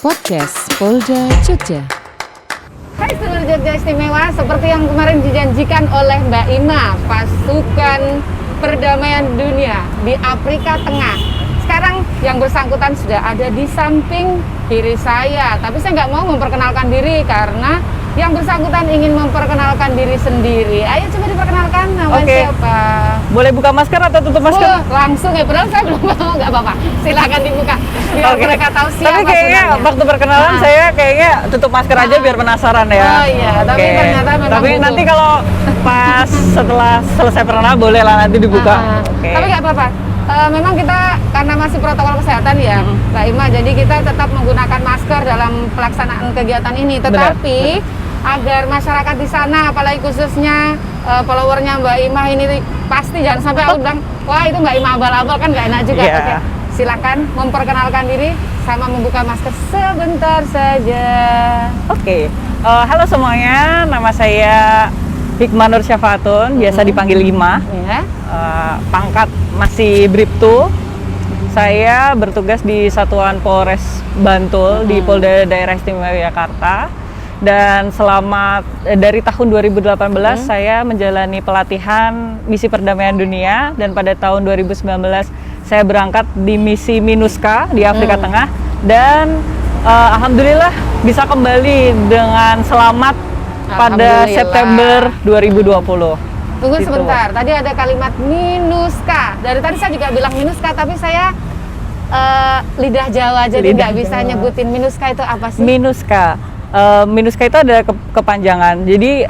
Podcast Polda Jogja. Hai seluruh Jogja Istimewa, seperti yang kemarin dijanjikan oleh Mbak Ima, pasukan perdamaian dunia di Afrika Tengah. Sekarang yang bersangkutan sudah ada di samping kiri saya, tapi saya nggak mau memperkenalkan diri karena yang bersangkutan ingin memperkenalkan diri sendiri. Ayo coba diperkenalkan, namanya siapa? Boleh buka masker atau tutup masker? Langsung ya, padahal saya belum mau, nggak apa-apa. Silakan dibuka, biar mereka tahu siapa. Tapi kayaknya sebenarnya. waktu perkenalan saya kayaknya tutup masker aja biar penasaran ya. Oh iya, tapi ternyata memang Tapi butuh. nanti kalau pas setelah selesai perkenalan boleh lah nanti dibuka. Tapi nggak apa-apa. Memang kita karena masih protokol kesehatan ya, Mbak Ima, jadi kita tetap menggunakan masker dalam pelaksanaan kegiatan ini. Tetapi agar masyarakat di sana, apalagi khususnya followernya Mbak Ima ini pasti jangan sampai aku bilang, wah itu Mbak Ima abal-abal, kan nggak enak juga. Yeah. Oke, silakan memperkenalkan diri sama membuka masker sebentar saja. Oke. Halo semuanya, nama saya Hikmah Nur Syafatun, biasa dipanggil Ima. Ya. Pangkat masih Bribtu. Saya bertugas di Satuan Polres Bantul di Polda Daerah Istimewa Yogyakarta. Dan selama dari tahun 2018 saya menjalani pelatihan misi perdamaian dunia, dan pada tahun 2019 saya berangkat di misi MINUSCA di Afrika Tengah, dan alhamdulillah bisa kembali dengan selamat pada September 2020. Tunggu Gitu. sebentar, tadi ada kalimat MINUSCA. Dari tadi saya juga bilang MINUSCA, tapi saya lidah Jawa jadi Lidah nggak bisa Jawa. nyebutin MINUSCA itu apa sih? MINUSCA. MINUSCA itu ada kepanjangan. Jadi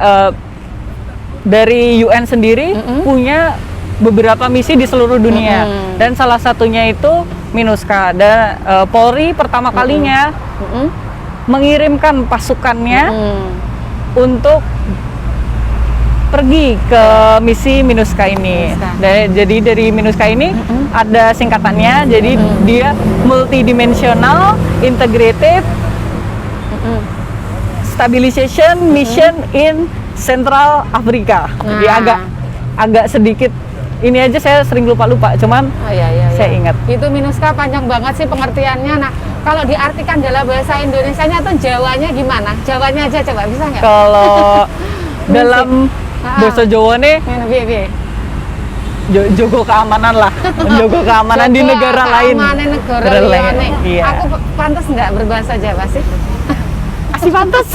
dari UN sendiri punya beberapa misi di seluruh dunia, dan salah satunya itu MINUSCA. Dan Polri pertama kalinya mengirimkan pasukannya untuk pergi ke misi MINUSCA ini. Jadi dari MINUSCA ini ada singkatannya. Jadi dia multidimensional integrated stabilization mission in Central Africa. Jadi agak sedikit ini aja saya sering lupa, cuman saya ingat. Itu MINUSCA panjang banget sih pengertiannya. Nah, kalau diartikan dalam bahasa Indonesianya atau Jawanya gimana? Jawanya aja coba, bisa nggak? Kalau dalam bahasa Jawa nih jogo keamanan lah, jogo keamanan di negara lain. Keamanan negara lain. Iya. Aku pantas nggak berbahasa Jawa sih? Masih pantas.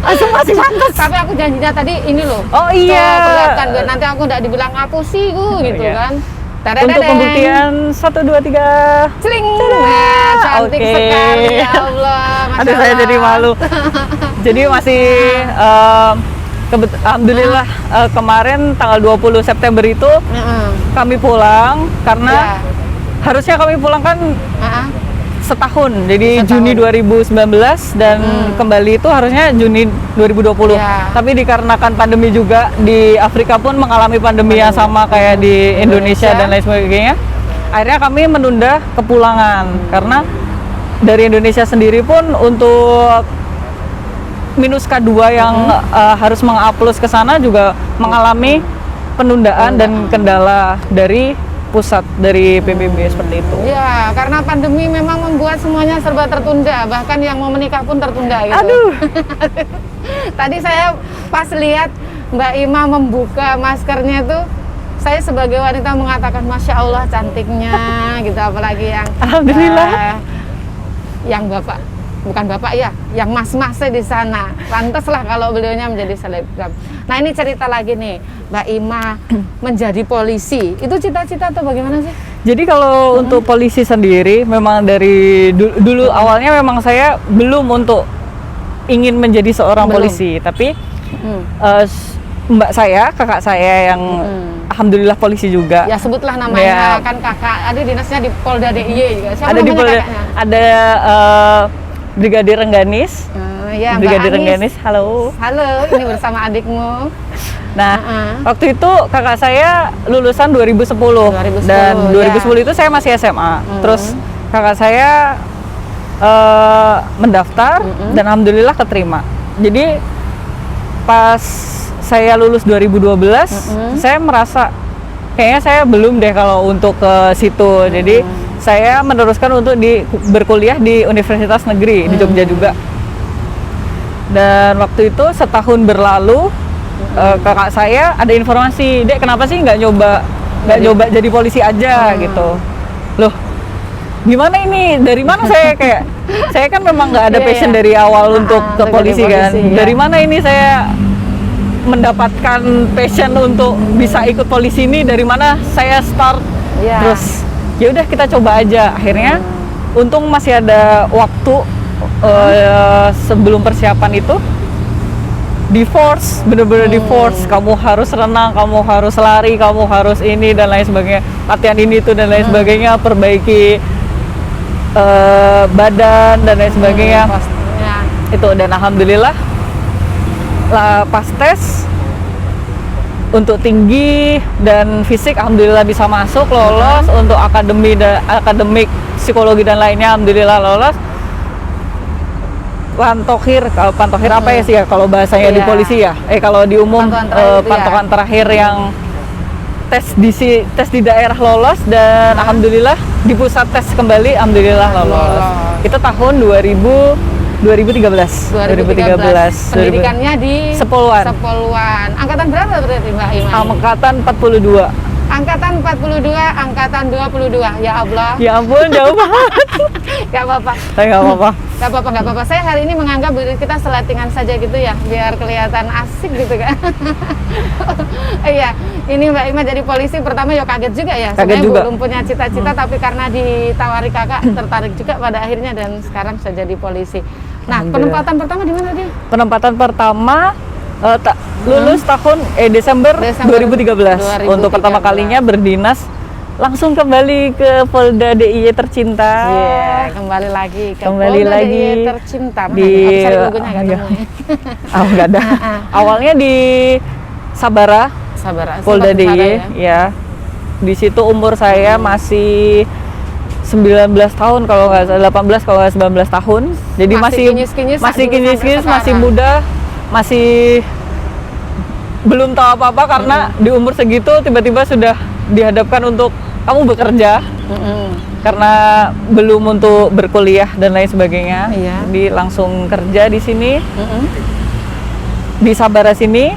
Masih pantas. Tapi aku janjinya tadi ini loh. Oh iya. Perlihatkan biar nanti aku nggak dibilang aku sih gitu Iya. kan. Untuk pembuktian 1, 2, 3. Celing. Nah, cantik Oke. sekali ya Allah. Masya Aduh, saya Allah. jadi malu. Jadi masih alhamdulillah kemarin tanggal 20 September itu kami pulang karena harusnya kami pulang kan setahun. Jadi Juni 2019 dan kembali itu harusnya Juni 2020. Tapi dikarenakan pandemi juga di Afrika pun mengalami pandemi yang sama kayak di Indonesia dan lain sebagainya. Akhirnya kami menunda kepulangan karena dari Indonesia sendiri pun untuk MINUSCA 2 yang harus mengupload ke sana juga mengalami penundaan dan kendala dari pusat, dari PBB seperti itu. Ya, karena pandemi memang membuat semuanya serba tertunda, bahkan yang mau menikah pun tertunda gitu. Aduh. Tadi saya pas lihat Mbak Ima membuka maskernya tuh, saya sebagai wanita mengatakan Masya Allah cantiknya gitu, apalagi yang Alhamdulillah. yang bukan bapak ya, yang mas-masnya di sana. Pantes lah kalau beliaunya menjadi selebgram. Nah, ini cerita lagi nih, Mbak Ima menjadi polisi. Itu cita-cita atau bagaimana sih? Jadi kalau untuk polisi sendiri memang dari dulu awalnya memang saya belum untuk ingin menjadi seorang polisi, tapi kakak saya yang alhamdulillah polisi juga. Ya sebutlah namanya, Ya. kan kakak, ada dinasnya di Polda DIY juga. Siapa Ada di namanya Polda, kakaknya? ada Brigadir Rengganis. Ya, Mbak Brigadir Anis. Rengganis, halo. Halo, ini bersama adikmu. Nah, waktu itu kakak saya lulusan 2010, 2010, dan ya. 2010 itu saya masih SMA. Terus kakak saya mendaftar dan alhamdulillah keterima. Jadi pas saya lulus 2012, saya merasa kayaknya saya belum deh kalau untuk ke situ. Jadi saya meneruskan untuk berkuliah di Universitas Negeri di Jogja juga. Dan waktu itu setahun berlalu, kakak saya ada informasi, Dek kenapa sih nggak nyoba jadi polisi aja gitu. Loh, gimana ini? Dari mana saya kan memang nggak ada passion dari awal untuk ke polisi kan. Dari mana ini saya mendapatkan passion untuk bisa ikut polisi ini? Dari mana saya start? Terus ya udah kita coba aja. Akhirnya untung masih ada waktu sebelum persiapan itu. Di force, bener-bener di force. Kamu harus renang, kamu harus lari, kamu harus ini dan lain sebagainya. Latihan ini itu dan lain sebagainya, perbaiki badan dan lain sebagainya. Itu dan alhamdulillah pas tes untuk tinggi dan fisik alhamdulillah bisa masuk, lolos. Untuk akademik psikologi dan lainnya alhamdulillah lolos. Pantokhir apa ya sih ya kalau bahasanya di polisi ya? Kalau di umum pantauan terakhir yang tes di daerah lolos dan alhamdulillah di pusat tes kembali alhamdulillah lolos. Itu tahun 2013. Pendidikannya di Sepuluhan. Angkatan berapa berarti Mbak Ima? Angkatan 42. Angkatan 42, angkatan 22. Ya Allah. Ya ampun, jauh banget. Gak apa-apa. Gak apa-apa. Saya hari ini menganggap kita seletingan saja gitu ya, biar kelihatan asik gitu kan. Iya, ini Mbak Ima jadi polisi pertama ya kaget juga ya. Kaget juga. Belum punya cita-cita tapi karena ditawari kakak tertarik juga pada akhirnya dan sekarang sudah jadi polisi. Nah, penempatan pertama di mana dia? Penempatan pertama lulus tahun Desember 2013. Untuk pertama kalinya berdinas langsung kembali ke Polda DIY tercinta. Kembali lagi ke Polda DIY tercinta. Nggak ada. Awalnya di Sabara Polda DIY ya. Di situ umur saya masih 19 tahun kalau nggak 18 kalau nggak 19 tahun. Jadi masih kinyis-kinyis, masih muda, masih belum tahu apa-apa karena di umur segitu tiba-tiba sudah dihadapkan untuk kamu bekerja. Karena belum untuk berkuliah dan lain sebagainya. Jadi langsung kerja di sini. Di Sabara sini.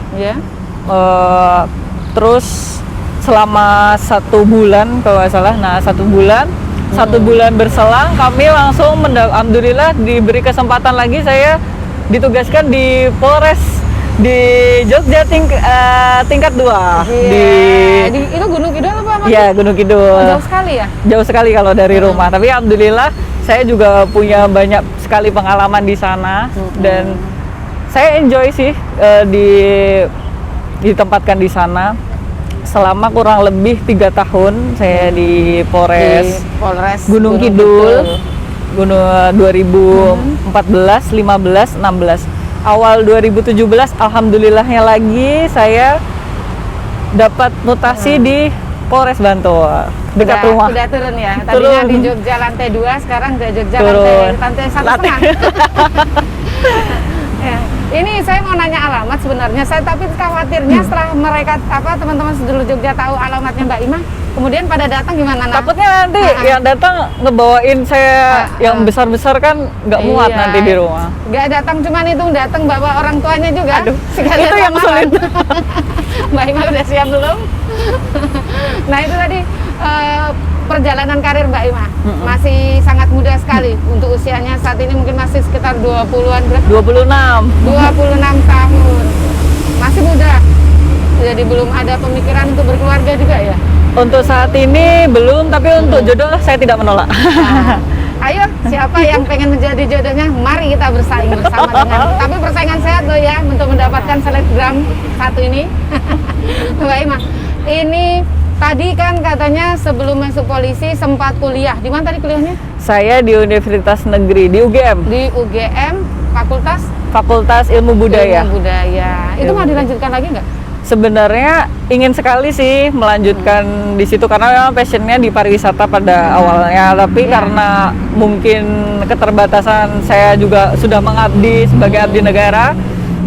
Terus selama 1 bulan kalau nggak salah. Nah, 1 bulan. 1 bulan berselang kami langsung alhamdulillah diberi kesempatan lagi, saya ditugaskan di Polres di Jogja tingkat 2. Itu Gunung Kidul apa? Iya, Gunung Kidul. Jauh sekali ya? Jauh sekali kalau dari rumah, tapi alhamdulillah saya juga punya banyak sekali pengalaman di sana dan saya enjoy sih ditempatkan di sana. Selama kurang lebih 3 tahun saya di Polres Gunung Kidul 2014, 15, 16. Awal 2017 alhamdulillahnya lagi saya dapat mutasi di Polres Bantul dekat rumah. Udah turun ya. Tadinya di Jogja lantai 2, sekarang ke Jogja lantai 1,5. Ya. Ini saya mau nanya alamat sebenarnya, tapi khawatirnya setelah mereka teman-teman seluruh Jogja tahu alamatnya Mbak Ima, kemudian pada datang gimana? Takutnya nanti yang datang ngebawain saya yang besar-besar kan nggak muat nanti di rumah. Nggak datang, cuman itu datang bawa orang tuanya juga. Aduh, itu yang sulit. Mbak Ima udah siap belum? Nah itu tadi perjalanan karir Mbak Ima masih sangat muda sekali untuk usianya saat ini, mungkin masih sekitar 20-an berapa? 26 tahun, masih muda, jadi belum ada pemikiran untuk berkeluarga juga ya? Untuk saat ini belum, tapi untuk jodoh saya tidak menolak. Ayo, siapa yang pengen menjadi jodohnya, mari kita bersaing bersama dengan, tapi persaingan sehat loh ya untuk mendapatkan selebgram satu ini. Mbak Ima, ini tadi kan katanya sebelum masuk polisi sempat kuliah. Di mana tadi kuliahnya? Saya di Universitas Negeri, di UGM. Di UGM, Fakultas Ilmu Budaya. Itu mau dilanjutkan lagi nggak? Sebenarnya ingin sekali sih melanjutkan di situ karena memang passionnya di pariwisata pada awalnya, tapi karena mungkin keterbatasan saya juga sudah mengabdi sebagai abdi negara,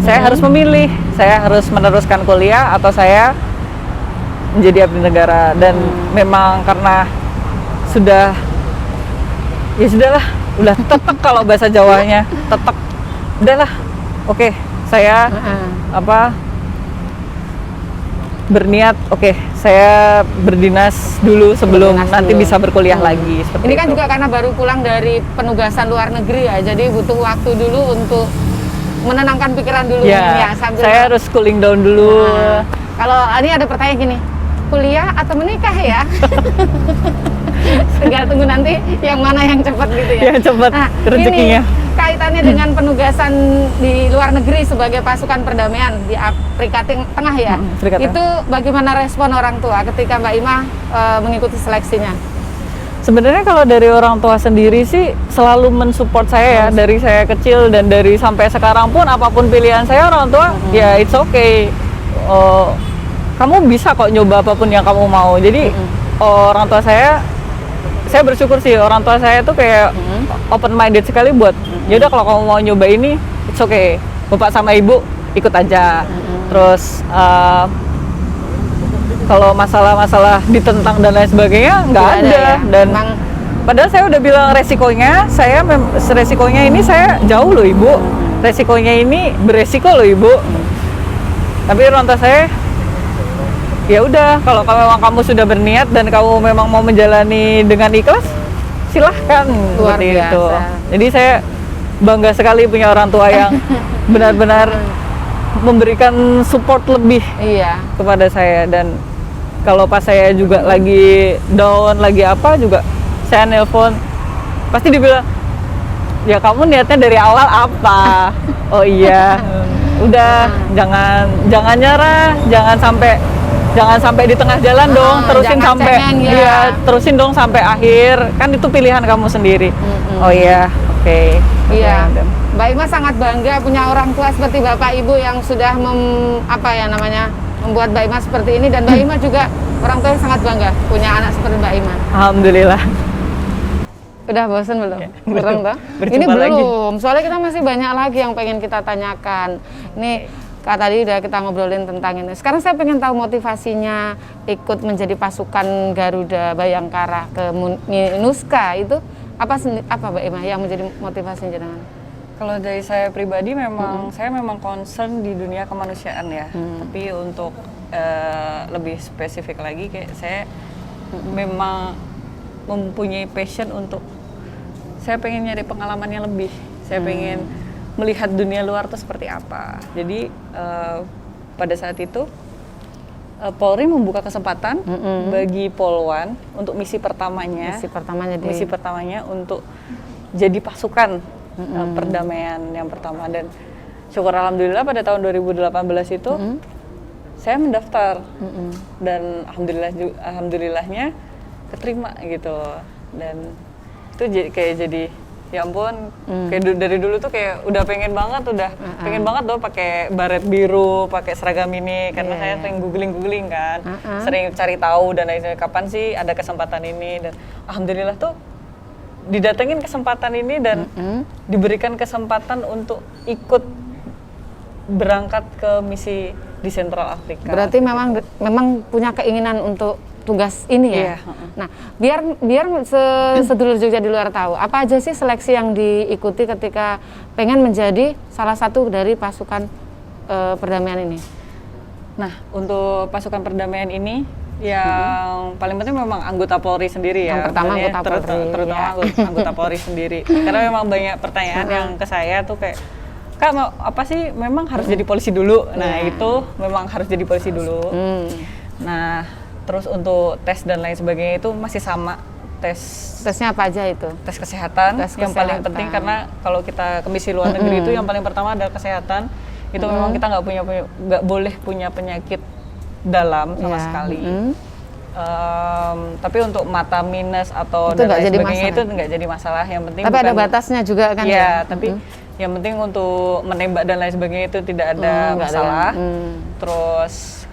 saya harus memilih, saya harus meneruskan kuliah atau saya menjadi abdi negara. Dan memang karena sudah ya sudahlah, udah tetek kalau bahasa Jawanya, tetek. Udahlah. Oke, saya berniat, saya berdinas dulu sebelum nanti bisa berkuliah lagi. Ini kan juga karena baru pulang dari penugasan luar negeri ya, jadi butuh waktu dulu untuk menenangkan pikiran dulu ya sambil saya harus cooling down dulu. Kalau ini ada pertanyaan gini, kuliah atau menikah ya? Tinggal tunggu nanti yang mana yang cepat gitu ya. Yang cepat rezekinya. Ini kaitannya dengan penugasan di luar negeri sebagai pasukan perdamaian di Afrika Tengah ya. Itu bagaimana respon orang tua ketika Mbak Ima mengikuti seleksinya? Sebenarnya kalau dari orang tua sendiri sih selalu mensupport saya ya, dari saya kecil dan dari sampai sekarang pun apapun pilihan saya orang tua ya it's okay. Kamu bisa kok nyoba apapun yang kamu mau. Jadi orang tua saya bersyukur sih, orang tua saya tuh kayak open minded sekali buat yaudah kalau kamu mau nyoba ini it's okay, bapak sama ibu ikut aja. Terus kalau masalah-masalah ditentang dan lain sebagainya nggak ada ya. Dan padahal saya udah bilang resikonya ini saya jauh loh ibu, resikonya ini beresiko loh ibu. Tapi orang tua saya ya udah, kalau memang kamu sudah berniat dan kamu memang mau menjalani dengan ikhlas, silahkan. Luar seperti biasa. itu. Jadi saya bangga sekali punya orang tua yang benar-benar memberikan support lebih kepada saya. Dan kalau pas saya juga lagi down, lagi apa juga, saya nelpon, pasti dibilang, ya kamu niatnya dari awal apa? Oh iya, udah jangan nyerah, jangan sampai di tengah jalan dong, terusin sampai terusin dong sampai akhir, kan itu pilihan kamu sendiri. Oh iya, oke. Iya, Mbak Ima sangat bangga punya orang tua seperti Bapak Ibu yang sudah membuat Mbak Ima seperti ini, dan Mbak Ima juga orang tua yang sangat bangga punya anak seperti Mbak Ima. Alhamdulillah. Udah bosan belum? Kurang toh? Ini belum, lagi. Soalnya kita masih banyak lagi yang pengen kita tanyakan. Ini tadi udah kita ngobrolin tentang ini. Sekarang saya pengen tahu motivasinya ikut menjadi pasukan Garuda Bayangkara ke MINUSCA itu apa Mbak Ima yang menjadi motivasi jenengan? Kalau dari saya pribadi memang saya memang concern di dunia kemanusiaan ya. Tapi untuk lebih spesifik lagi, kayak saya memang mempunyai passion untuk saya pengen nyari pengalaman yang lebih. Saya pengen melihat dunia luar tuh seperti apa. Jadi pada saat itu Polri membuka kesempatan bagi Polwan untuk misi pertamanya untuk jadi pasukan perdamaian yang pertama. Dan syukur alhamdulillah pada tahun 2018 itu saya mendaftar dan alhamdulillahnya keterima gitu. Dan itu jadi ya ampun, kayak dari dulu tuh kayak udah pengen banget dong pakai baret biru, pakai seragam ini, karena saya sering googling kan, sering cari tahu dan lain-lain, kapan sih ada kesempatan ini. Dan alhamdulillah tuh didatengin kesempatan ini dan diberikan kesempatan untuk ikut berangkat ke misi di Central Afrika. Berarti memang punya keinginan untuk tugas ini ya. Nah, biar sedulur Jogja di luar tahu, apa aja sih seleksi yang diikuti ketika pengen menjadi salah satu dari pasukan perdamaian ini? Nah, untuk pasukan perdamaian ini yang paling penting memang anggota Polri sendiri ya. Yang pertama anggota Polri, terutama anggota Polri sendiri. Karena memang banyak pertanyaan yang ke saya tuh kayak, Kak, apa sih memang harus jadi polisi dulu? Nah, itu memang harus jadi polisi dulu. Nah, terus untuk tes dan lain sebagainya itu masih sama. Tesnya apa aja itu? Tes kesehatan, yang paling penting, karena kalau kita ke misi luar negeri itu yang paling pertama adalah kesehatan. Itu memang kita nggak boleh punya penyakit dalam sama sekali. Tapi untuk mata minus atau dan lain sebagainya itu nggak jadi masalah. Yang penting tapi ada batasnya juga kan? Iya, tapi yang penting untuk menembak dan lain sebagainya itu tidak ada masalah. Terus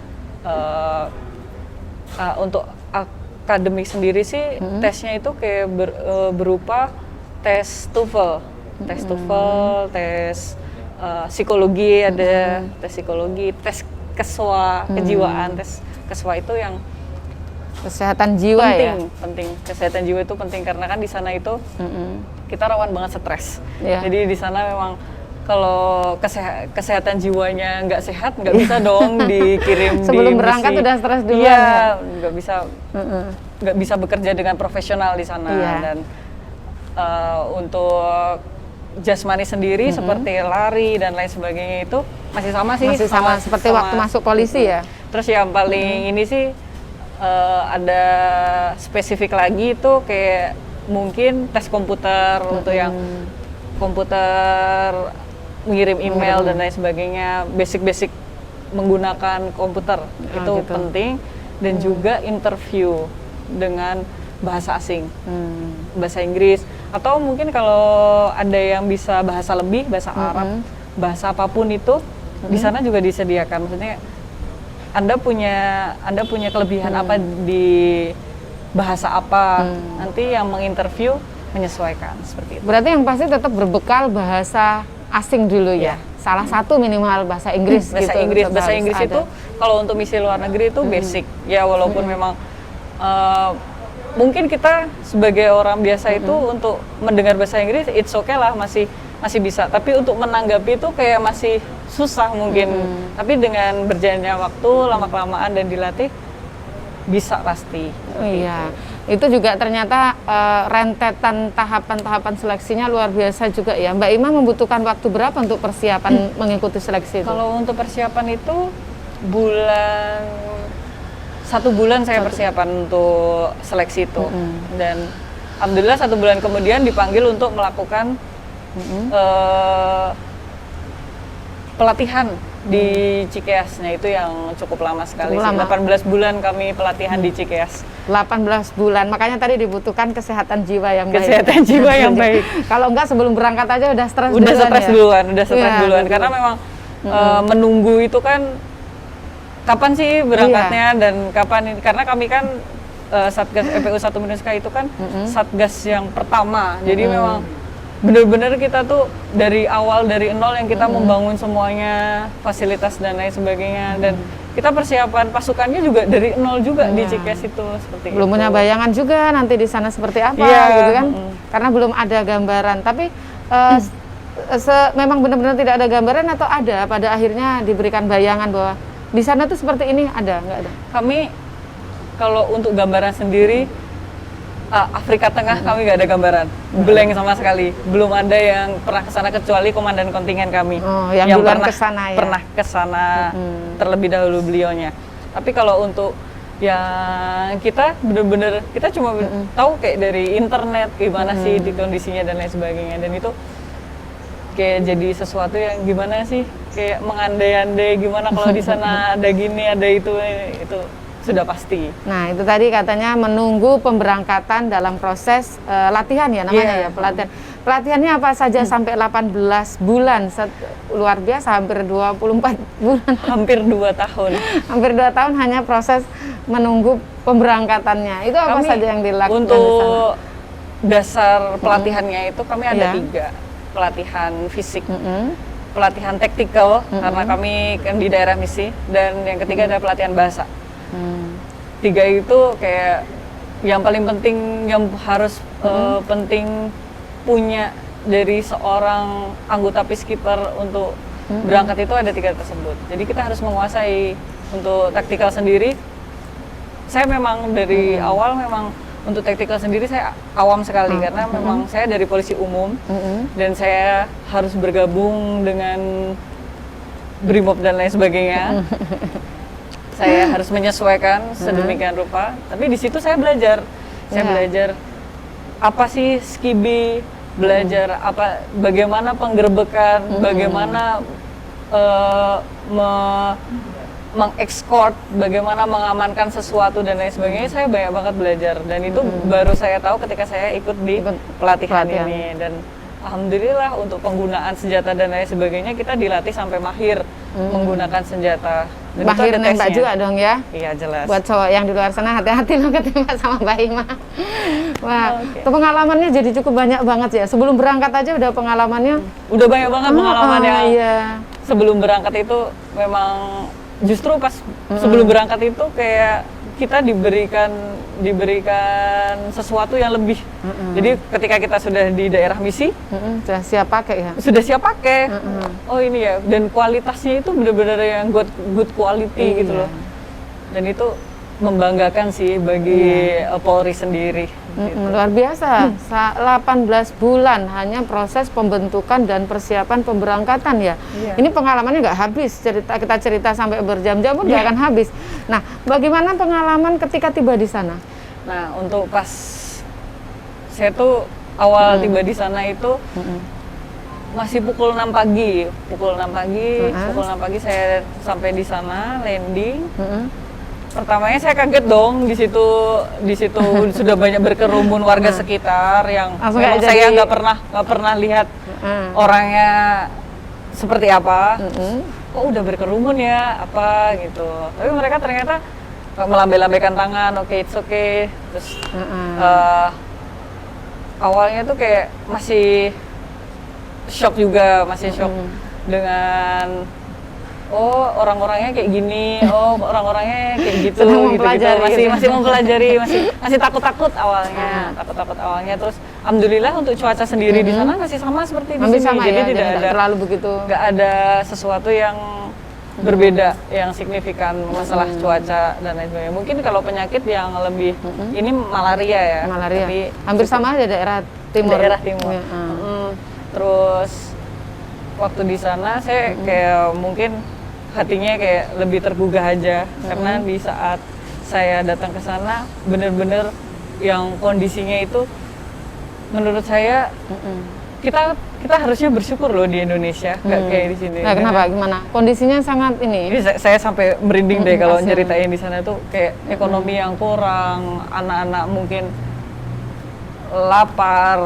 untuk akademik sendiri sih tesnya itu kayak berupa tes TOEFL, tes psikologi, ada tes psikologi, tes kejiwaan. Tes keswa itu yang Kesehatan jiwa penting, ya. penting. Kesehatan jiwa itu penting karena kan di sana itu kita rawan banget stres. Iya. Jadi di sana memang kalau kesehatan jiwanya nggak sehat, nggak bisa dong dikirim Sebelum di berangkat misi. udah stres duluan Iya, ya? nggak bisa bekerja dengan profesional di sana. Iya. Dan untuk jasmani sendiri seperti lari dan lain sebagainya itu masih sama sih. Masih sama seperti waktu masuk polisi ya? Terus yang paling ini sih ada spesifik lagi itu kayak mungkin tes komputer untuk yang komputer mengirim email dan lain sebagainya, basic menggunakan komputer itu gitu. penting, dan juga interview dengan bahasa asing, bahasa Inggris, atau mungkin kalau ada yang bisa bahasa lebih, bahasa Arab, bahasa apapun itu di sana juga disediakan. Maksudnya Anda punya kelebihan apa di bahasa apa, nanti yang menginterview menyesuaikan seperti itu. Berarti yang pasti tetap berbekal bahasa asing dulu ya. Salah satu minimal bahasa Inggris Bahasa gitu. Inggris, tetap bahasa harus Inggris ada. itu kalau untuk misi luar negeri itu basic. Ya walaupun memang mungkin kita sebagai orang biasa itu untuk mendengar bahasa Inggris it's okay lah, masih bisa. Tapi untuk menanggapi itu kayak masih susah mungkin. Tapi dengan berjalannya waktu, lama-kelamaan dan dilatih bisa pasti. Iya. Itu juga ternyata rentetan tahapan-tahapan seleksinya luar biasa juga ya. Mbak Ima membutuhkan waktu berapa untuk persiapan mengikuti seleksi itu? Kalau untuk persiapan itu 1 bulan saya persiapan untuk seleksi itu. Dan alhamdulillah 1 bulan kemudian dipanggil untuk melakukan pelatihan di Cikeasnya, itu yang cukup lama sekali. Cukup lama. 18 bulan kami pelatihan di Cikeas. 18 bulan, makanya tadi dibutuhkan kesehatan jiwa yang baik. Kesehatan jiwa yang baik. Kalau enggak sebelum berangkat aja udah stres Udah duluan stres ya? duluan, udah stres Iya, duluan. betul. Karena memang menunggu itu kan kapan sih berangkatnya dan kapan, karena kami kan Satgas FPU 1 Minuska itu kan Satgas yang pertama. Jadi memang benar-benar kita tuh dari awal, dari nol yang kita membangun semuanya, fasilitas dan lain sebagainya, dan kita persiapan pasukannya juga dari nol juga di Cikeas itu, seperti Belum itu. punya bayangan juga nanti di sana seperti apa gitu kan, karena belum ada gambaran. Tapi memang benar-benar tidak ada gambaran atau ada pada akhirnya diberikan bayangan bahwa di sana tuh seperti ini, ada nggak ada? Kami kalau untuk gambaran sendiri Afrika Tengah kami nggak ada gambaran, blank sama sekali. Belum ada yang pernah kesana kecuali komandan kontingen kami yang duluan kesana ya? Pernah kesana terlebih dahulu beliaunya. Tapi kalau untuk yang kita bener-bener kita cuma tahu kayak dari internet gimana sih di kondisinya dan lain sebagainya, dan itu kayak jadi sesuatu yang gimana sih, kayak mengandai-andai gimana kalau di sana ada gini, ada itu sudah pasti. Nah itu tadi katanya menunggu pemberangkatan dalam proses latihan ya namanya ya, pelatihan. Pelatihannya apa saja sampai 18 bulan, luar biasa, hampir 24 bulan. Hampir 2 tahun. Hampir 2 tahun hanya proses menunggu pemberangkatannya. Itu apa saja yang dilakukan untuk di sana? Dasar pelatihannya itu kami ada 3. Pelatihan fisik, pelatihan taktikal, karena kami kan di daerah misi, dan yang ketiga ada pelatihan bahasa. 3 itu kayak yang paling penting, yang harus penting punya dari seorang anggota peacekeeper untuk berangkat itu ada 3 tersebut. Jadi kita harus menguasai untuk taktikal sendiri. Saya memang dari awal memang untuk taktikal sendiri saya awam sekali karena memang saya dari polisi umum dan saya harus bergabung dengan Brimob dan lain sebagainya. Saya harus menyesuaikan sedemikian rupa. Tapi di situ saya belajar. Saya belajar apa sih skibi, belajar apa, bagaimana penggerbekan, bagaimana mengekskort, bagaimana mengamankan sesuatu dan lain sebagainya. Saya banyak banget belajar, dan itu baru saya tahu ketika saya ikut di pelatihan ini. Dan alhamdulillah untuk penggunaan senjata dan lain sebagainya kita dilatih sampai mahir menggunakan senjata. Dan Mahir nembak juga dong ya? Iya jelas. Buat cowok yang di luar sana hati-hati loh ketembak sama Mbak Ima. Wah, itu pengalamannya jadi cukup banyak banget ya. Sebelum berangkat aja udah pengalamannya. Udah banyak banget pengalaman yang iya. Sebelum berangkat itu memang justru pas sebelum berangkat itu kayak kita diberikan sesuatu yang lebih. Jadi ketika kita sudah di daerah misi, sudah siap pakai ya. Sudah siap pakai. Oh ini ya, dan kualitasnya itu benar-benar yang good quality gitu loh. Dan itu membanggakan sih bagi Polri sendiri. Gitu. Luar biasa, 18 bulan hanya proses pembentukan dan persiapan pemberangkatan ya. Ini pengalamannya nggak habis, kita cerita sampai berjam-jam pun nggak akan habis. Nah, bagaimana pengalaman ketika tiba di sana? Nah, untuk pas saya tuh awal tiba di sana itu masih pukul 6 pagi. Pukul 6 pagi saya sampai di sana, landing. Pertamanya saya kaget dong, di situ sudah banyak berkerumun warga sekitar yang saya nggak pernah lihat orangnya seperti apa. Oh udah berkerumun ya apa gitu. Tapi mereka ternyata melambai-lambaikan tangan, it's okay. Terus awalnya tuh kayak masih shock juga, dengan orang-orangnya kayak gini, orang-orangnya kayak gitu, masih mempelajari, masih takut awalnya, Terus, alhamdulillah untuk cuaca sendiri di sana masih sama seperti di sini, jadi tidak ada terlalu begitu, nggak ada sesuatu yang berbeda, yang signifikan masalah cuaca dan lain sebagainya. Mungkin kalau penyakit yang lebih ini malaria ya, tapi hampir sama aja daerah timur. Terus waktu di sana saya kayak mungkin hatinya kayak lebih tergugah aja karena di saat saya datang ke sana bener-bener yang kondisinya itu menurut saya kita harusnya bersyukur loh di Indonesia, nggak kayak di sini. Nah, kenapa? Gimana? Kondisinya sangat ini. Saya sampai merinding deh kalau nyeritain di sana tuh kayak ekonomi yang kurang, anak-anak mungkin lapar,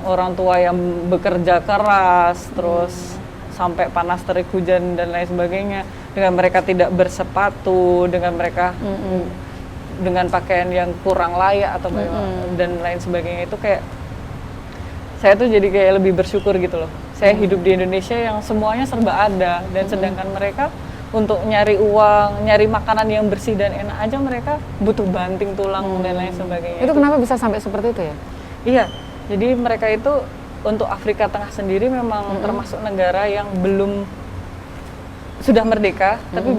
orang tua yang bekerja keras, terus sampai panas terik hujan dan lain sebagainya, dengan mereka tidak bersepatu, dengan mereka dengan pakaian yang kurang layak atau dan lain sebagainya, itu kayak saya tuh jadi kayak lebih bersyukur gitu loh. Saya hidup di Indonesia yang semuanya serba ada, dan sedangkan mereka untuk nyari uang, nyari makanan yang bersih dan enak aja mereka butuh banting tulang dan lain sebagainya. Itu kenapa bisa sampai seperti itu ya? Iya, jadi mereka itu untuk Afrika Tengah sendiri memang termasuk negara yang belum sudah merdeka, tapi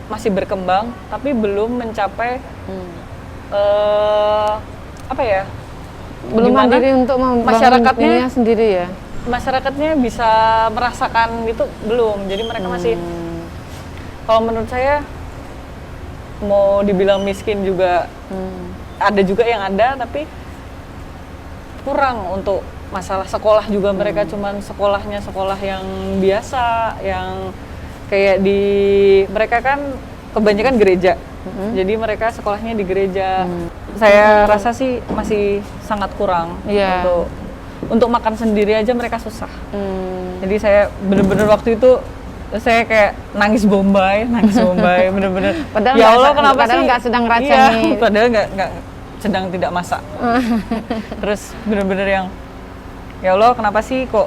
masih berkembang, tapi belum mencapai apa ya? Belum mandiri untuk masyarakatnya sendiri ya. Masyarakatnya bisa merasakan itu belum. Jadi mereka masih, kalau menurut saya mau dibilang miskin juga ada juga yang ada, tapi kurang untuk masalah sekolah juga. Mereka cuman sekolahnya sekolah yang biasa, yang kayak mereka kan kebanyakan gereja, jadi mereka sekolahnya di gereja. Saya rasa sih masih sangat kurang untuk makan sendiri aja mereka susah. Jadi saya bener-bener waktu itu saya kayak nangis bombay, bener-bener. Padahal ya Allah, kenapa sih nggak sedang racani? Iya, padahal nggak sedang tidak masak. Terus bener-bener yang ya Allah, kenapa sih kok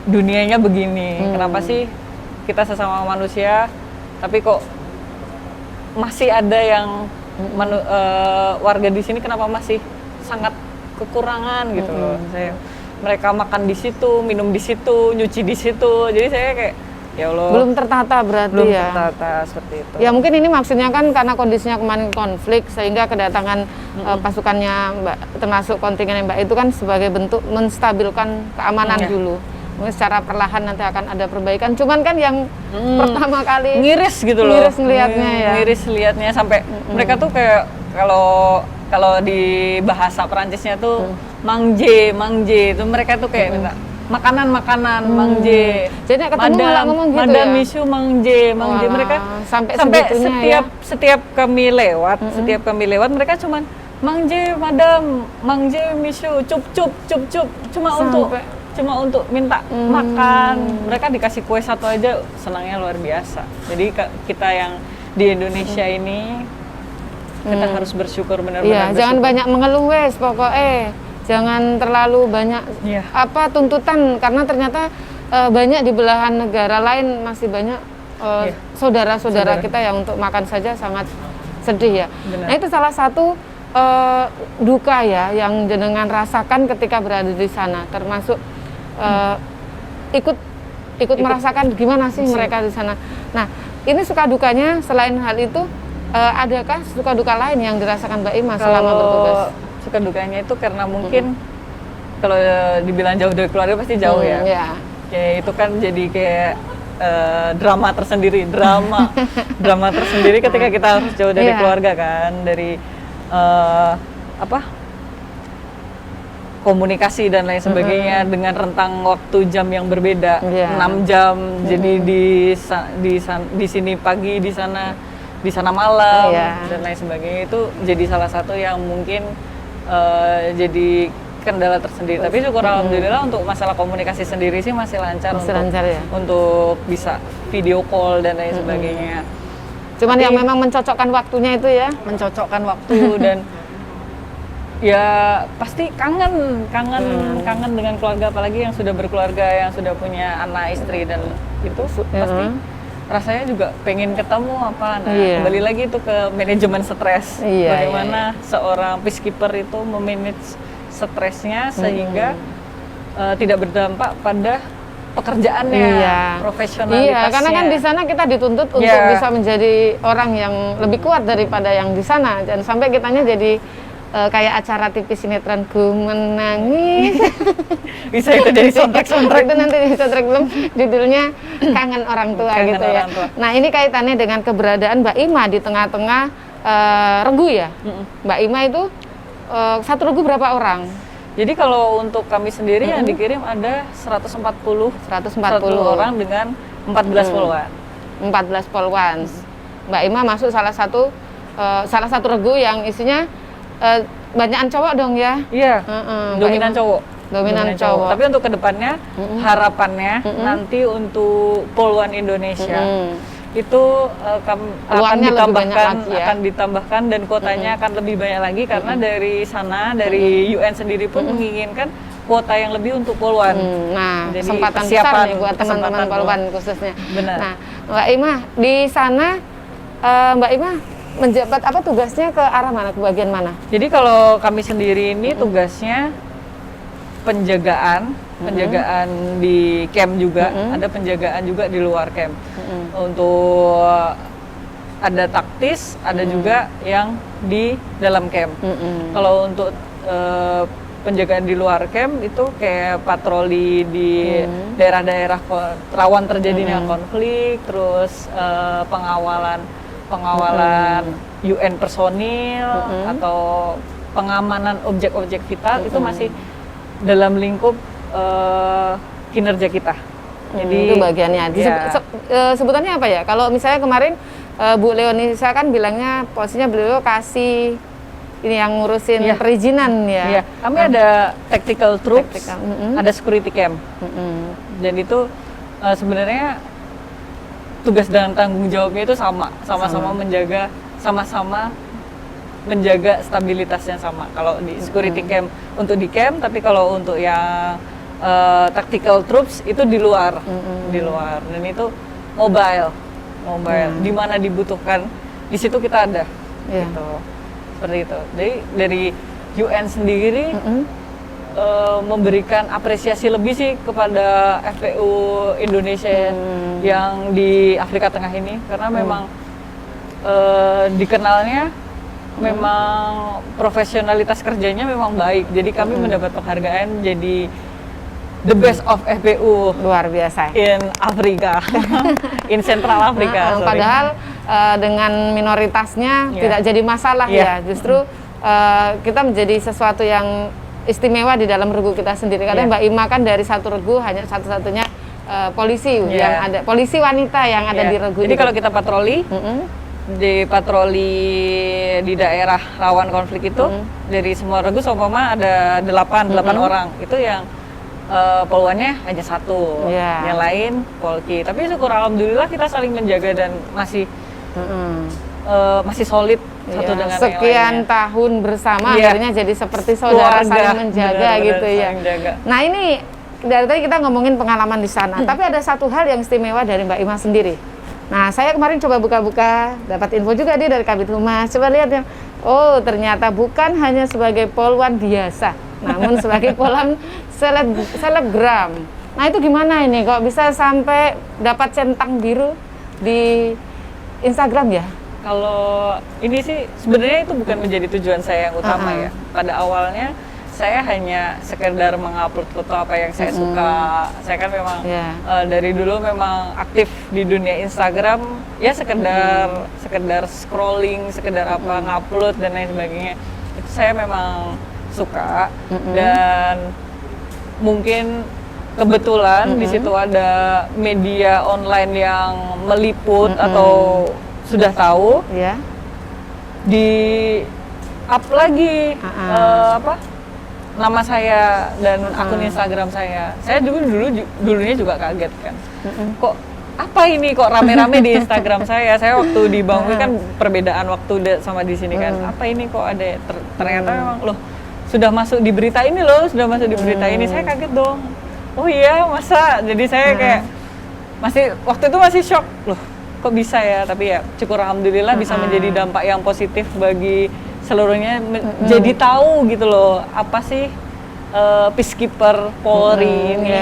dunianya begini? Kenapa sih kita sesama manusia, tapi kok masih ada yang warga di sini kenapa masih sangat kekurangan gitu loh. Mereka makan di situ, minum di situ, nyuci di situ. Jadi saya kayak ya Allah, belum tertata berarti belum ya. tertata seperti itu. Ya mungkin ini maksudnya kan karena kondisinya kemarin konflik, sehingga kedatangan pasukannya Mbak, termasuk kontingennya Mbak itu kan sebagai bentuk menstabilkan keamanan dulu. Mungkin secara perlahan nanti akan ada perbaikan. Cuman kan yang pertama kali ngiris gitu loh. Ngiris ngelihatnya ya. Ngiris lihatnya sampai mereka tuh kayak kalau di bahasa Perancisnya tuh mangje itu mereka tuh kayak minta makanan mangje. Jadi ketemu malah ngomong gitu Madame ya. Michu mangje. Mereka sampai setiap kami lewat mereka cuman mangje Madame, mangje Michu, cup cuma untuk minta makan. Mereka dikasih kue satu aja senangnya luar biasa. Jadi kita yang di Indonesia ini kita harus bersyukur, benar-benar bersyukur. Jangan banyak mengeluh wes pokoknya. Jangan terlalu banyak tuntutan, karena ternyata banyak di belahan negara lain masih banyak Iya. saudara-saudara kita yang untuk makan saja sangat sedih ya. Benar. Nah itu salah satu duka ya yang jenengan rasakan ketika berada di sana, termasuk ikut merasakan gimana sih mereka di sana. Nah ini suka dukanya selain hal itu adakah suka duka lain yang dirasakan Mbak Ima selama bertugas? Suka dukanya itu karena mungkin kalau dibilang jauh dari keluarga pasti jauh ya. Ya. Kayak itu kan jadi kayak drama tersendiri ketika kita harus jauh dari keluarga kan, dari komunikasi dan lain sebagainya dengan rentang waktu jam yang berbeda, 6 jam. Jadi di sini pagi, di sana malam dan lain sebagainya, itu jadi salah satu yang mungkin jadi kendala tersendiri. Tapi syukur alhamdulillah untuk masalah komunikasi sendiri sih masih lancar, untuk bisa video call dan lain sebagainya. Cuman yang memang mencocokkan waktunya itu ya, mencocokkan waktu dan ya pasti kangen dengan keluarga, apalagi yang sudah berkeluarga, yang sudah punya anak, istri, dan itu pasti rasanya juga pengen ketemu kembali lagi itu ke manajemen stres. Bagaimana seorang peacekeeper itu memanage stresnya sehingga tidak berdampak pada pekerjaannya, profesionalitasnya. Karena kan di sana kita dituntut untuk bisa menjadi orang yang lebih kuat daripada yang di sana, dan sampai kitanya jadi kayak acara TV sinetron Ku Menangis. Bisa itu jadi soundtrack itu nanti di soundtrack film judulnya Kangen Orang Tua gitu ya. Nah ini kaitannya dengan keberadaan Mbak Ima di tengah-tengah regu ya. Mbak Ima itu satu regu berapa orang? Jadi kalau untuk kami sendiri yang dikirim ada 140 orang dengan 14 poluan. 14 poluan. Mbak Ima masuk salah satu regu yang isinya banyakan cowok dong ya? Iya, dominan cowok. Dominan cowok. Tapi untuk kedepannya, harapannya nanti untuk poluan Indonesia itu akan ditambahkan dan kuotanya akan lebih banyak lagi, karena dari sana, dari UN sendiri pun menginginkan kuota yang lebih untuk poluan. Nah, jadi kesempatan besar nih buat teman-teman poluan khususnya. Benar. Nah, Mbak Ima di sana, Mbak Ima menjabat apa tugasnya, ke arah mana, ke bagian mana? Jadi kalau kami sendiri ini tugasnya penjagaan di camp juga, ada penjagaan juga di luar camp. Untuk ada taktis, ada juga yang di dalam camp. Kalau untuk penjagaan di luar camp itu kayak patroli di daerah-daerah rawan terjadinya konflik, terus pengawalan UN personil atau pengamanan objek-objek vital, itu masih dalam lingkup kinerja kita. Jadi itu bagiannya. Sebutannya apa ya? Kalau misalnya kemarin Bu Leonisa kan bilangnya posisinya beliau kasih ini yang ngurusin perizinan ya. Kami ada tactical troops, ada security camp. Dan itu sebenarnya tugas dan tanggung jawabnya itu sama-sama menjaga stabilitasnya sama. Kalau di security camp untuk di camp, tapi kalau untuk yang tactical troops itu di luar, dan itu mobile, di mana dibutuhkan di situ kita ada, gitu, seperti itu. Jadi dari UN sendiri memberikan apresiasi lebih sih kepada FPU Indonesia yang di Afrika Tengah ini, karena memang dikenalnya memang profesionalitas kerjanya memang baik. Jadi kami mendapat penghargaan jadi the best of FPU, luar biasa in Afrika, in Central Afrika. Padahal dengan minoritasnya tidak jadi masalah ya. Justru kita menjadi sesuatu yang istimewa di dalam regu kita sendiri. Karena Mbak Ima kan dari satu regu hanya satu-satunya polisi yang ada, polisi wanita yang ada di regu. Jadi kalau kita patroli di di daerah rawan konflik itu, dari semua regu seumpama ada 8 orang, itu yang poluannya hanya satu, yang lain polki. Tapi syukur alhamdulillah kita saling menjaga dan masih solid satu dengan yang lainnya. Sekian tahun bersama akhirnya jadi seperti saudara, saling menjaga gitu ya. Nah ini dari tadi kita ngomongin pengalaman di sana, tapi ada satu hal yang istimewa dari Mbak Ima sendiri. Nah, saya kemarin coba buka-buka, dapat info juga dia dari Kabid Humas. Coba lihat ya. Oh, ternyata bukan hanya sebagai polwan biasa, namun sebagai polwan selebgram. Nah, itu gimana ini? Kok bisa sampai dapat centang biru di Instagram ya? Kalau ini sih sebenarnya itu bukan menjadi tujuan saya yang utama ya. Pada awalnya saya hanya sekedar mengupload foto apa yang saya suka. Saya kan memang dari dulu memang aktif di dunia Instagram, ya sekedar scrolling, sekedar apa ngupload dan lain sebagainya. Itu saya memang suka dan mungkin kebetulan di situ ada media online yang meliput atau sudah tahu, di up lagi nama saya dan akun Instagram saya. Saya dulunya juga kaget kan. Kok apa ini kok rame-rame di Instagram saya? Saya waktu di Bangui kan perbedaan waktu sama di sini kan. Apa ini kok ada? Ternyata memang loh sudah masuk di berita ini loh, sudah masuk di berita ini. Saya kaget dong. Oh iya, masa? Jadi saya kayak waktu itu masih shock loh. Kok bisa ya? Tapi ya syukur alhamdulillah bisa menjadi dampak yang positif bagi seluruhnya, jadi tahu gitu loh apa sih peacekeeper Polri ini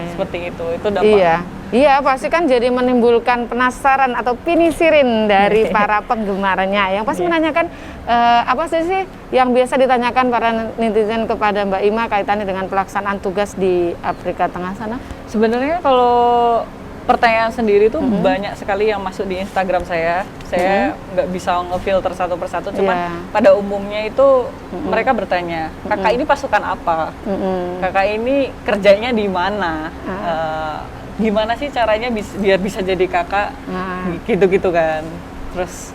seperti itu dampak. Iya, pasti kan jadi menimbulkan penasaran atau pinisirin dari para penggemarnya yang pasti menanyakan apa sih yang biasa ditanyakan para netizen kepada Mbak Ima kaitannya dengan pelaksanaan tugas di Afrika Tengah sana. Sebenarnya kalau pertanyaan sendiri tuh banyak sekali yang masuk di Instagram saya nggak bisa ngefilter satu persatu, cuman pada umumnya itu mereka bertanya, kakak ini pasukan apa, kakak ini kerjanya di mana, gimana sih caranya biar bisa jadi kakak, gitu-gitu kan. Terus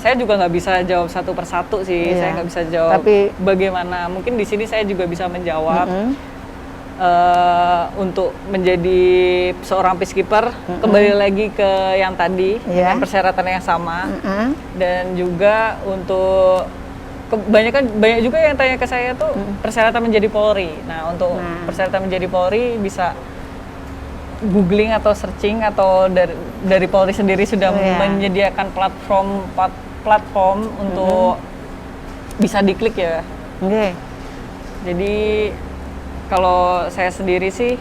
saya juga nggak bisa jawab satu persatu sih, saya nggak bisa jawab. Tapi bagaimana, mungkin di sini saya juga bisa menjawab. Untuk menjadi seorang peacekeeper kembali lagi ke yang tadi dengan persyaratan yang sama dan juga untuk banyak juga yang tanya ke saya tuh persyaratan menjadi Polri. Nah untuk persyaratan menjadi Polri bisa googling atau searching atau dari Polri sendiri sudah menyediakan platform untuk bisa diklik ya. Jadi kalau saya sendiri sih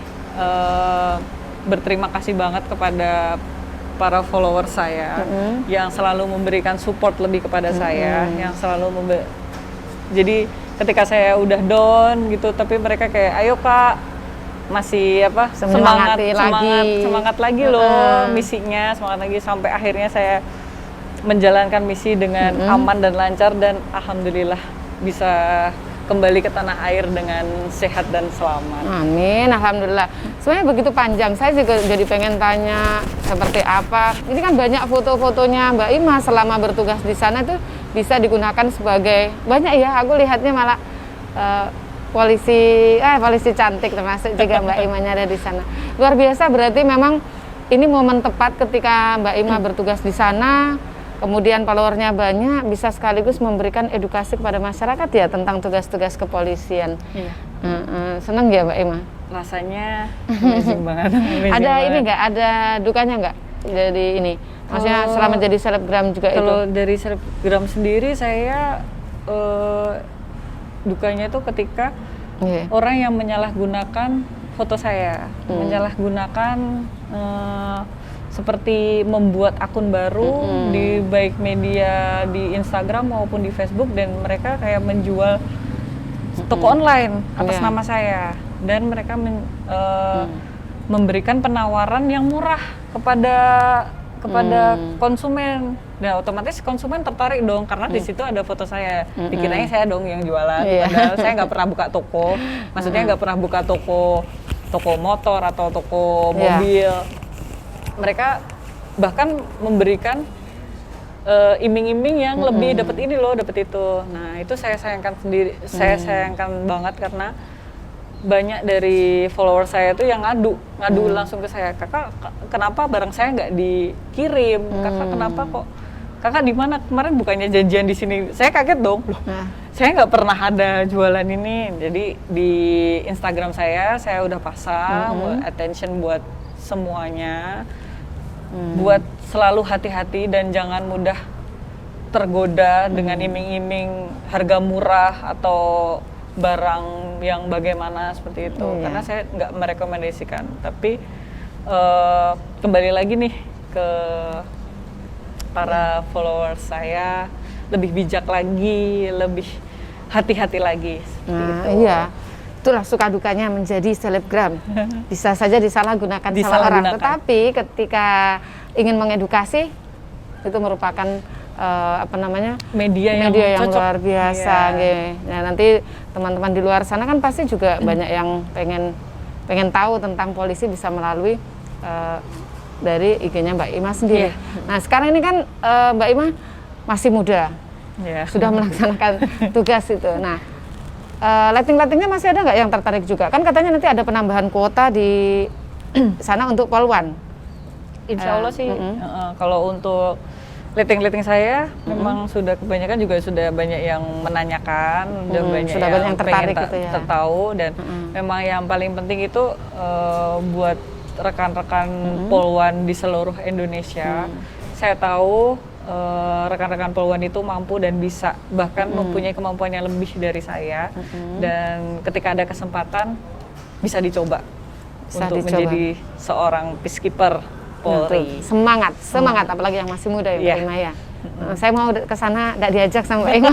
berterima kasih banget kepada para follower saya yang selalu memberikan support lebih kepada saya, yang selalu jadi ketika saya udah down gitu, tapi mereka kayak ayo kak masih semangat lagi loh misinya, semangat lagi sampai akhirnya saya menjalankan misi dengan aman dan lancar dan alhamdulillah bisa kembali ke tanah air dengan sehat dan selamat. Amin, alhamdulillah. Sebenarnya begitu panjang, saya juga jadi pengen tanya seperti apa. Ini kan banyak foto-fotonya Mbak Ima selama bertugas di sana itu bisa digunakan sebagai banyak ya. Aku lihatnya malah polisi cantik termasuk juga Mbak Imanya ada di sana. Luar biasa, berarti memang ini momen tepat ketika Mbak Ima bertugas di sana. Kemudian followernya banyak, bisa sekaligus memberikan edukasi kepada masyarakat ya tentang tugas-tugas kepolisian. Seneng ya Mbak Ima? Rasanya amazing banget. Ada ini nggak? Ada dukanya nggak? Jadi ini, maksudnya selama jadi selebgram juga itu? Kalau dari selebgram sendiri saya dukanya itu ketika orang yang menyalahgunakan foto saya, menyalahgunakan seperti membuat akun baru di baik media di Instagram maupun di Facebook dan mereka kayak menjual toko online atas nama saya dan mereka memberikan penawaran yang murah kepada konsumen. Nah, otomatis konsumen tertarik dong karena di situ ada foto saya. Dikiranya saya dong yang jualan, padahal saya nggak pernah buka toko. Maksudnya nggak pernah buka toko motor atau toko mobil. Mereka bahkan memberikan iming-iming yang lebih dapat ini loh, dapat itu. Nah, itu saya sayangkan sendiri. Saya sayangkan banget karena banyak dari follower saya tuh yang ngadu langsung ke saya. Kakak, kenapa barang saya nggak dikirim? Kakak, kenapa kok? Kakak di mana kemarin bukannya janjian di sini? Saya kaget dong. Loh, saya nggak pernah ada jualan ini. Jadi di Instagram saya udah pasang attention buat semuanya. buat selalu hati-hati dan jangan mudah tergoda dengan iming-iming harga murah atau barang yang bagaimana seperti itu. Karena saya nggak merekomendasikan. Tapi kembali lagi nih ke para followers saya, lebih bijak lagi, lebih hati-hati lagi. Seperti itu. Iya. Itulah suka dukanya menjadi selebgram. Bisa saja disalahgunakan salah orang, tetapi ketika ingin mengedukasi itu merupakan media yang luar biasa. Nah, nanti teman-teman di luar sana kan pasti juga banyak yang pengen tahu tentang polisi bisa melalui dari IG-nya Mbak Ima sendiri. Nah, sekarang ini kan Mbak Ima masih muda, sudah melaksanakan tugas itu. Nah, letting-lettingnya masih ada nggak yang tertarik juga? Kan katanya nanti ada penambahan kuota di sana untuk Polwan. Insya Allah sih, kalau untuk letting saya memang sudah kebanyakan juga sudah banyak yang menanyakan, sudah banyak yang tertarik gitu ya. Tertahu dan memang yang paling penting itu buat rekan-rekan Polwan di seluruh Indonesia. Saya tahu rekan-rekan Polwan itu mampu dan bisa bahkan mempunyai kemampuan yang lebih dari saya, dan ketika ada kesempatan bisa dicoba untuk menjadi seorang peacekeeper Polri. Semangat apalagi yang masih muda ya Mbak Ima ya. Saya mau ke sana nggak diajak sama Mbak Ima.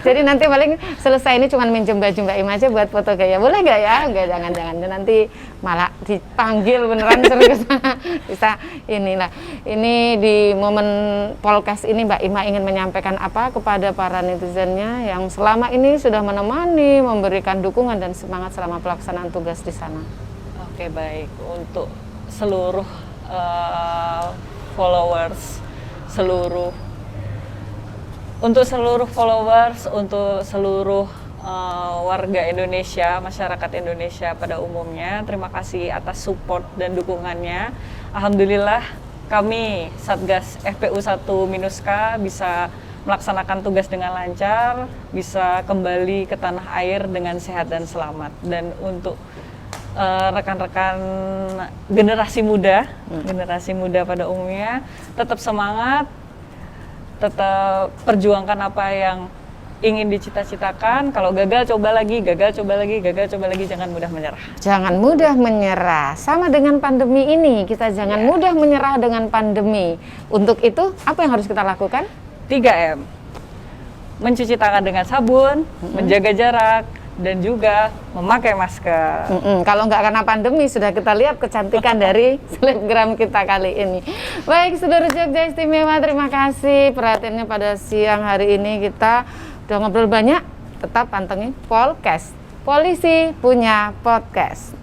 Jadi nanti paling selesai ini cuma minjem baju Mbak Ima aja buat foto gaya. Boleh nggak ya? Enggak, jangan nanti malah dipanggil beneran suruh ke sana. Bisa inilah. Ini di momen Polkes ini Mbak Ima ingin menyampaikan apa kepada para netizennya yang selama ini sudah menemani, memberikan dukungan dan semangat selama pelaksanaan tugas di sana. Oke, baik. Untuk seluruh followers, untuk seluruh warga Indonesia, masyarakat Indonesia pada umumnya, terima kasih atas support dan dukungannya. Alhamdulillah kami Satgas FPU 1 Minuska bisa melaksanakan tugas dengan lancar, bisa kembali ke tanah air dengan sehat dan selamat. Dan untuk rekan-rekan generasi muda pada umumnya, tetap semangat, tetap perjuangkan apa yang ingin dicita-citakan. Kalau gagal coba lagi, jangan mudah menyerah. Jangan mudah menyerah. Sama dengan pandemi ini, kita jangan mudah menyerah dengan pandemi. Untuk itu, apa yang harus kita lakukan? 3M. Mencuci tangan dengan sabun, menjaga jarak, dan juga memakai masker. Kalau nggak karena pandemi, sudah kita lihat kecantikan dari selebgram kita kali ini. Baik, Saudara Jogja Istimewa, terima kasih perhatiannya pada siang hari ini. Kita udah ngobrol banyak, tetap pantengin Polkes. Polisi punya podcast.